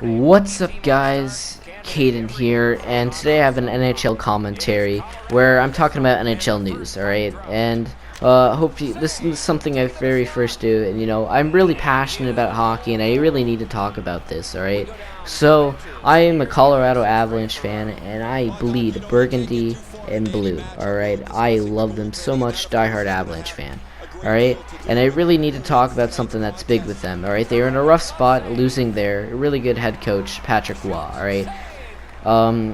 What's up, guys? Caden here, and today I have an NHL commentary where I'm talking about NHL news, alright? And this is something I very first do, and I'm really passionate about hockey, and I really need to talk about this, alright? So, I am a Colorado Avalanche fan, and I bleed burgundy and blue, alright? I love them so much, diehard Avalanche fan. Alright, and I really need to talk about something that's big with them. Alright, they are in a rough spot, losing their really good head coach, Patrick Waugh. Alright,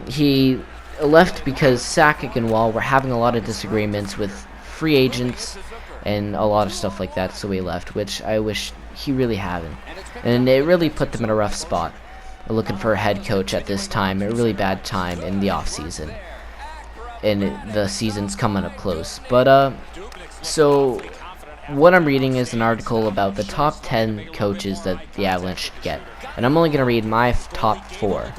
he left because Sakic and Waugh were having a lot of disagreements with free agents and a lot of stuff like that, so he left, which I wish he really hadn't. And it really put them in a rough spot, looking for a head coach at this time, a really bad time in the off season, and the season's coming up close. But so what I'm reading is an article about the top 10 coaches that the Avalanche should get, and I'm only going to read my top 4.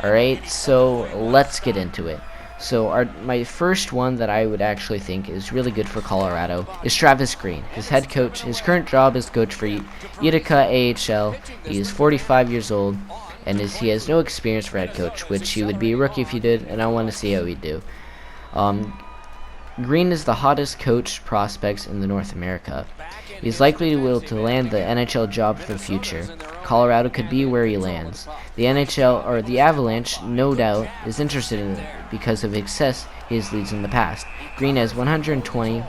Alright, so let's get into it. So my first one that I would actually think is really good for Colorado is Travis Green. His head coach, his current job is coach for Utica AHL. He is 45 years old, and he has no experience for head coach, which he would be a rookie if he did, and I want to see how he'd do. Green is the hottest coach prospects in North America. He is likely to land the NHL job for the future. Colorado could be where he lands. The NHL, or the Avalanche, no doubt, is interested in it because of success his leads in the past. Green has 120,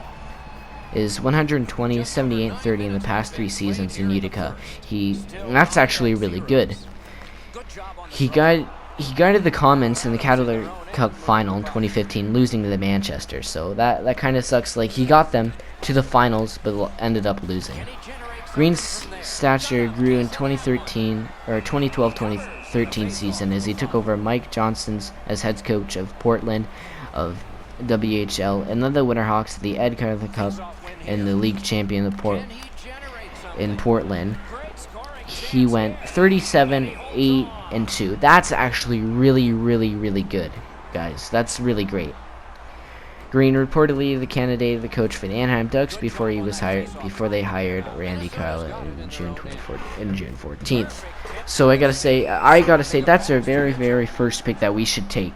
78, 30 in the past 3 seasons in Utica. That's actually really good. He guided the Commons in the Calder Cup final in 2015, losing to the Manchester. So that kind of sucks. Like, he got them to the finals, but ended up losing. Green's stature grew in 2012-2013 season as he took over Mike Johnston's as head coach of Portland of WHL, and led the Winterhawks to the Ed Calder Cup and the league champion in Portland. He went 37-8-2. That's actually really good, guys. That's really great. Green reportedly the candidate of the coach for the Anaheim Ducks before they hired Randy Kyle in June 14th. So I gotta say that's our very first pick that we should take.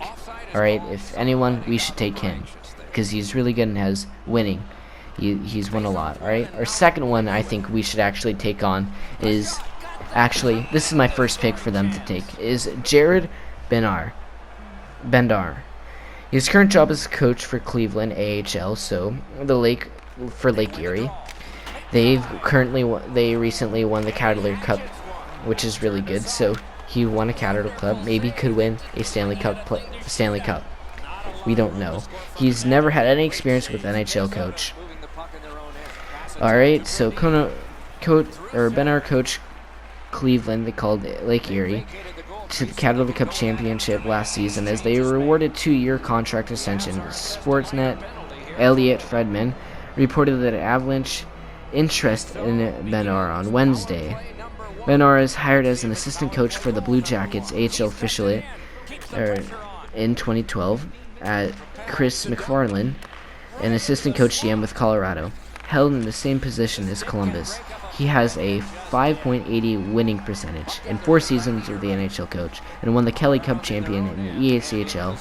All right, if anyone, we should take him because he's really good and has winning. He's won a lot. All right, our second one I think we should actually take on is. Actually, this is my first pick for them to take, is Jared Bednar. His current job is coach for Cleveland AHL, so Lake Erie. They recently won the Calder Cup, which is really good. So he won a Calder Cup. Maybe could win a Stanley Cup. We don't know. He's never had any experience with NHL coach. All right, so Bednar coach Cleveland, they called Lake Erie, to the Calder Cup championship last season as they were awarded 2-year contract extension. Sportsnet Elliot Friedman reported that Avalanche interest in Bednar on Wednesday. Bednar is hired as an assistant coach for the Blue Jackets AHL affiliate in 2012 at Chris McFarland, an assistant coach GM with Colorado, held in the same position as Columbus. He has a 5.80 winning percentage in 4 seasons as the NHL coach, and won the Kelly Cup champion in the ECHL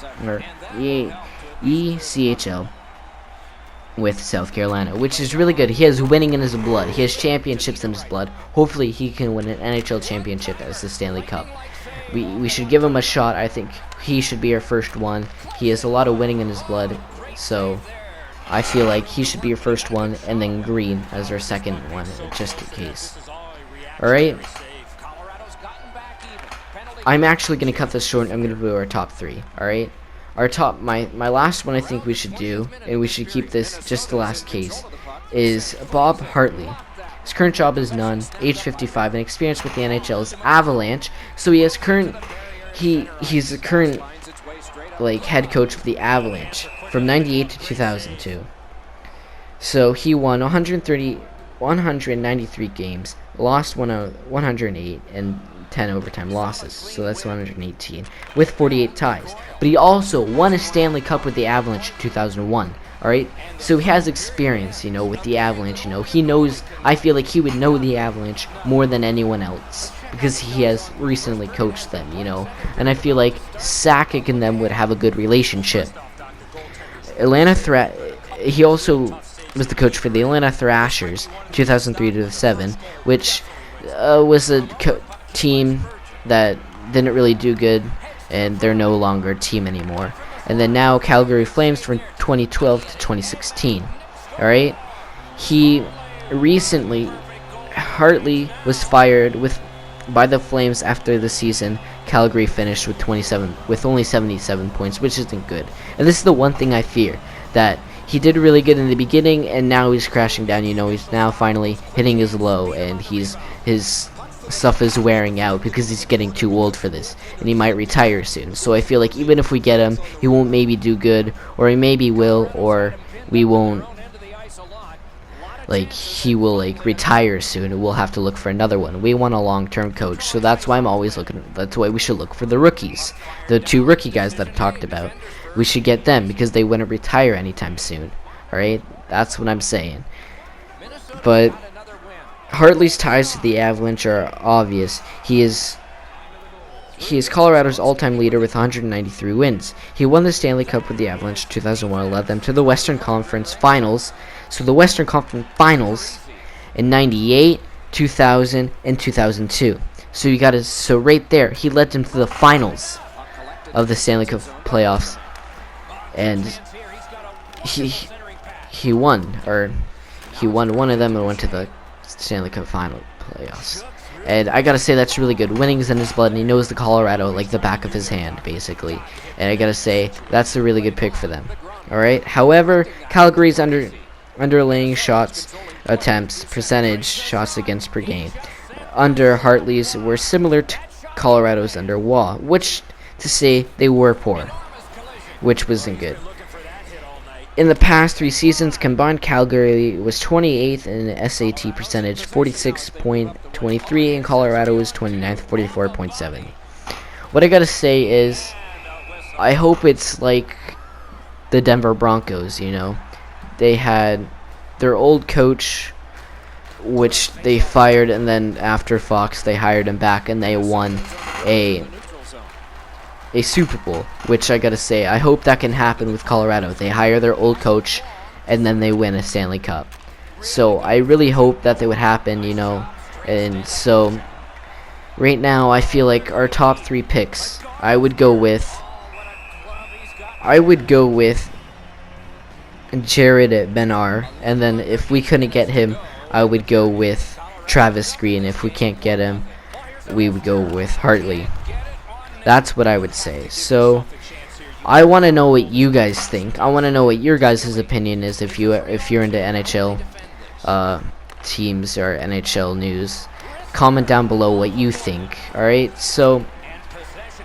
with South Carolina, which is really good. He has winning in his blood. He has championships in his blood. Hopefully he can win an NHL championship as the Stanley Cup. We should give him a shot. I think he should be our first one. He has a lot of winning in his blood, so I feel like he should be your first one, and then Green as our second one, just in case. Alright? I'm actually going to cut this short. I'm going to do our top 3. Alright? My last one I think we should do, and we should keep this just the last case, is Bob Hartley. His current job is none, age 55, and experience with the NHL's Avalanche. So he's the current head coach of the Avalanche from 98 to 2002. So he won 193 games, lost 108, and 10 overtime losses. So that's 118, with 48 ties. But he also won a Stanley Cup with the Avalanche in 2001. Alright, so he has experience, you know, with the Avalanche. You know, he knows. I feel like he would know the Avalanche more than anyone else because he has recently coached them, you know. And I feel like Sakic and them would have a good relationship. He also was the coach for the Atlanta Thrashers, 2003 to 7, which was a team that didn't really do good, and they're no longer a team anymore. And then now Calgary Flames from 2012 to 2016. Alright? He recently, Hartley was fired by the Flames after the season. Calgary finished with only 77 points, which isn't good. And this is the one thing I fear, that he did really good in the beginning, and now he's crashing down. You know, he's now finally hitting his low, and his stuff is wearing out because he's getting too old for this, and he might retire soon. So I feel like even if we get him, he won't maybe do good, or he maybe will, or we won't. Like, he will like retire soon, and we'll have to look for another one. We want a long-term coach, so that's why I'm always looking. That's why we should look for the rookies, the 2 rookie guys that I talked about. We should get them because they wouldn't retire anytime soon. All right, that's what I'm saying. But Hartley's ties to the Avalanche are obvious. He is Colorado's all-time leader with 193 wins. He won the Stanley Cup with the Avalanche in 2001, led them to the Western Conference Finals. So the Western Conference Finals in 98, 2000, and 2002. So you got to, so right there, he led them to the finals of the Stanley Cup playoffs, and he won one of them and went to the Stanley Cup final playoffs. And I gotta say, that's really good. Winning's in his blood, and he knows the Colorado like the back of his hand, basically. And I gotta say, that's a really good pick for them. Alright, however, Calgary's underlying shots attempts percentage, shots against per game, under Hartley's were similar to Colorado's under Waugh, which to say they were poor, which wasn't good. In the past 3 seasons combined, Calgary was 28th in SAT percentage, 46.23, and Colorado was 29th, 44.7. What I gotta say is, I hope it's like the Denver Broncos, you know. They had their old coach, which they fired, and then after Fox, they hired him back, and they won a Super Bowl, which I gotta say, I hope that can happen with Colorado. They hire their old coach, and then they win a Stanley Cup. So I really hope that they would happen, you know. And so right now, I feel like our top 3 picks, I would go with Jared Benar, and then if we couldn't get him, I would go with Travis Green. If we can't get him, we would go with Hartley. That's what I would say. So I want to know what you guys think. I want to know what your guys' opinion is if you're into NHL teams or NHL news. Comment down below what you think. Alright, so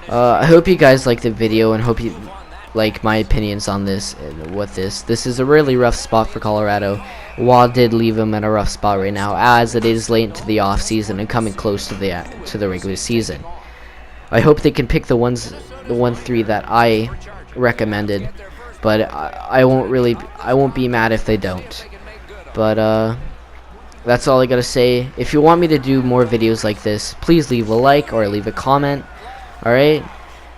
I hope you guys like the video, and hope you like my opinions on this and what this is a really rough spot for Colorado. Waugh did leave him in a rough spot right now, as it is late into the off season and coming close to the regular season. I hope they can pick the 1-3 that I recommended, but I won't be mad if they don't. But that's all I gotta say. If you want me to do more videos like this, please leave a like or leave a comment. Alright?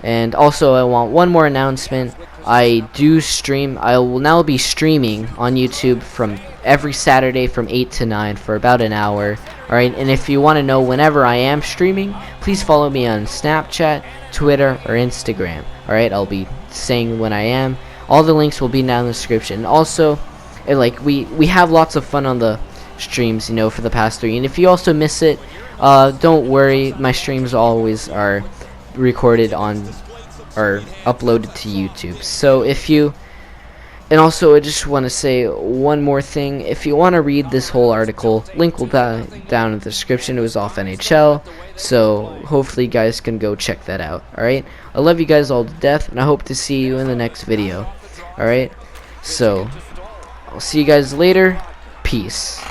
And also, I want one more announcement. I will now be streaming on YouTube from every Saturday from 8 to 9 for about an hour. Alright, and if you want to know whenever I am streaming, please follow me on Snapchat, Twitter, or Instagram. Alright, I'll be saying when I am. All the links will be down in the description. Also, we have lots of fun on the streams, you know, for the past 3. And if you also miss it, don't worry. My streams always are recorded on or uploaded to YouTube. So and also I just want to say one more thing. If you want to read this whole article, link will be down in the description. It was off NHL, so hopefully you guys can go check that out. Alright, I love you guys all to death, and I hope to see you in the next video. Alright, so I'll see you guys later. Peace.